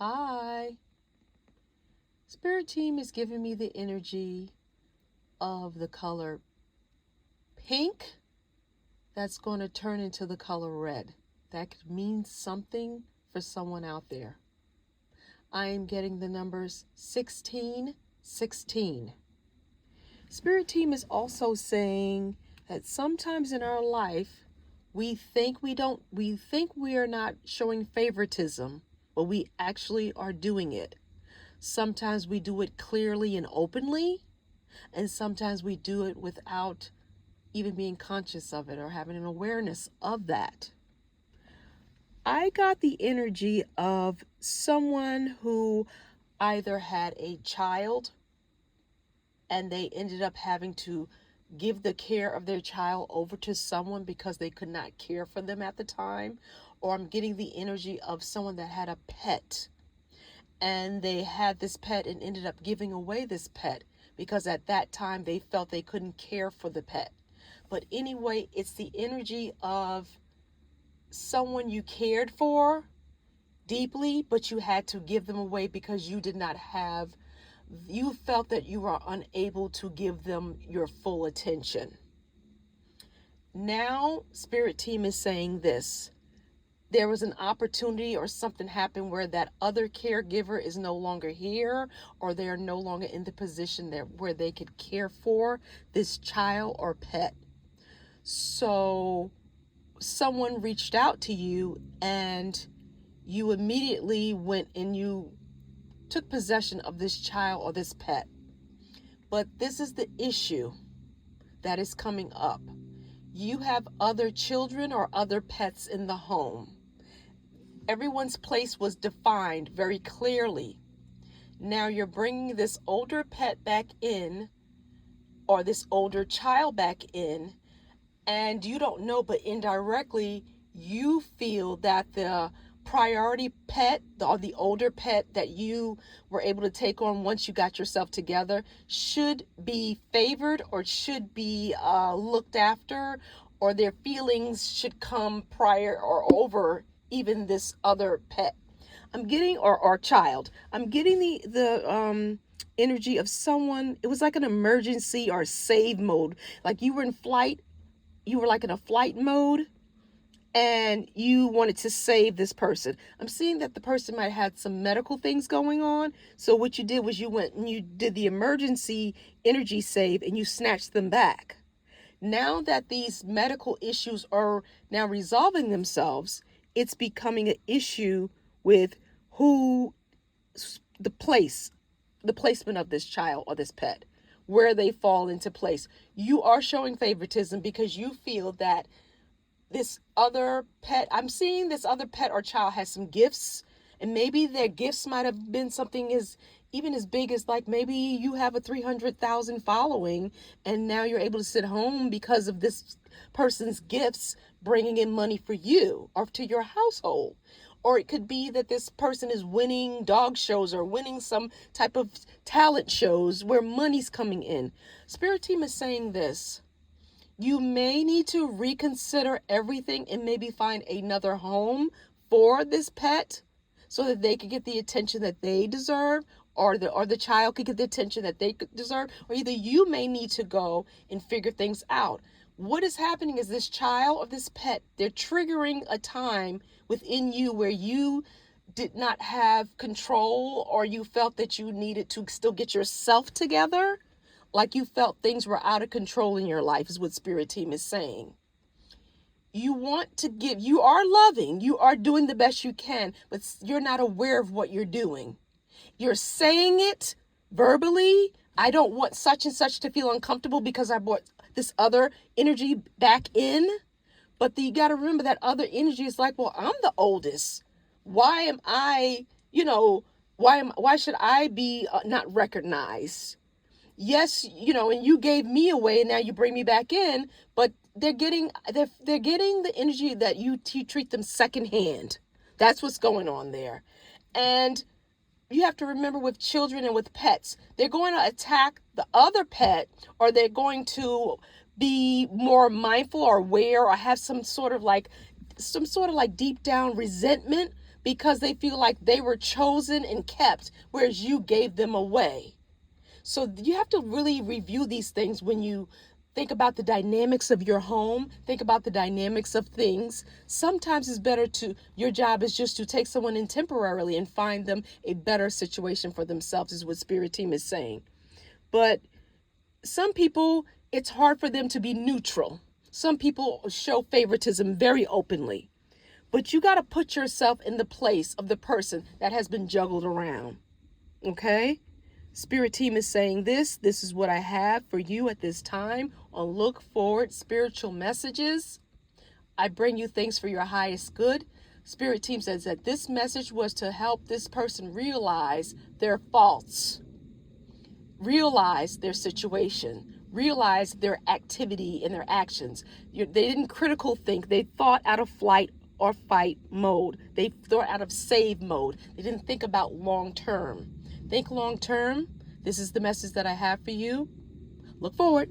Hi. Spirit team is giving me the energy of the color pink that's going to turn into the color red. That could mean something for someone out there. I am getting the numbers 1616. Spirit team is also saying that sometimes in our life we think we are not showing favoritism, but we actually are doing it. Sometimes we do it clearly and openly, and sometimes we do it without even being conscious of it or having an awareness of that. I got the energy of someone who either had a child and they ended up having to give the care of their child over to someone because they could not care for them at the time, or I'm getting the energy of someone that had a pet and they had this pet and ended up giving away this pet because at that time they felt they couldn't care for the pet. But anyway, it's the energy of someone you cared for deeply, but you had to give them away because you felt that you were unable to give them your full attention. Now, Spirit Team is saying this. There was an opportunity or something happened where that other caregiver is no longer here, or they are no longer in the position where they could care for this child or pet. So someone reached out to you and you immediately went and you took possession of this child or this pet. But this is the issue that is coming up. You have other children or other pets in the home. Everyone's place was defined very clearly. Now you're bringing this older pet back in, or this older child back in, and you don't know, but indirectly you feel that the priority pet or the older pet that you were able to take on once you got yourself together should be favored or should be looked after, or their feelings should come prior or over even this other pet. I'm getting or child. I'm getting the energy of someone. It was like an emergency or save mode. Like you were in flight. You were like in a flight mode and you wanted to save this person. I'm seeing that the person might have had some medical things going on. So what you did was you went and you did the emergency energy save and you snatched them back. Now that these medical issues are now resolving themselves, it's becoming an issue with who the placement of this child or this pet, where they fall into place. You are showing favoritism because you feel that this other pet, I'm seeing this other pet or child has some gifts, and maybe their gifts might have been something even as big as, like, maybe you have a 300,000 following and now you're able to sit home because of this person's gifts bringing in money for you or to your household. Or it could be that this person is winning dog shows or winning some type of talent shows where money's coming in. Spirit Team is saying this. You may need to reconsider everything and maybe find another home for this pet so that they can get the attention that they deserve, or the child could get the attention that they deserve, or either you may need to go and figure things out. What is happening is this child or this pet, they're triggering a time within you where you did not have control, or you felt that you needed to still get yourself together, like you felt things were out of control in your life, is what Spirit Team is saying. You are loving, you are doing the best you can, but you're not aware of what you're doing. You're saying it verbally. I don't want such and such to feel uncomfortable because I brought this other energy back in. But you got to remember that other energy is like, well, I'm the oldest. Why am I, why should I be not recognized? Yes, and you gave me away and now you bring me back in, but they're getting the energy that you treat them secondhand. That's what's going on there. And you have to remember, with children and with pets, they're going to attack the other pet, or they're going to be more mindful or aware or have some sort of like deep down resentment because they feel like they were chosen and kept, whereas you gave them away. So you have to really review these things when you think about the dynamics of your home, think about the dynamics of things. Sometimes it's better your job is just to take someone in temporarily and find them a better situation for themselves, is what Spirit Team is saying. But some people, it's hard for them to be neutral. Some people show favoritism very openly. But you got to put yourself in the place of the person that has been juggled around. Okay? Spirit Team is saying this. This is what I have for you at this time on Look Forward Spiritual Messages. I bring you things for your highest good. Spirit Team says that this message was to help this person realize their faults, realize their situation, realize their activity and their actions. They didn't critical think. They thought out of flight or fight mode. They thought out of save mode. They didn't think about long term. Think long term. This is the message that I have for you. Look forward.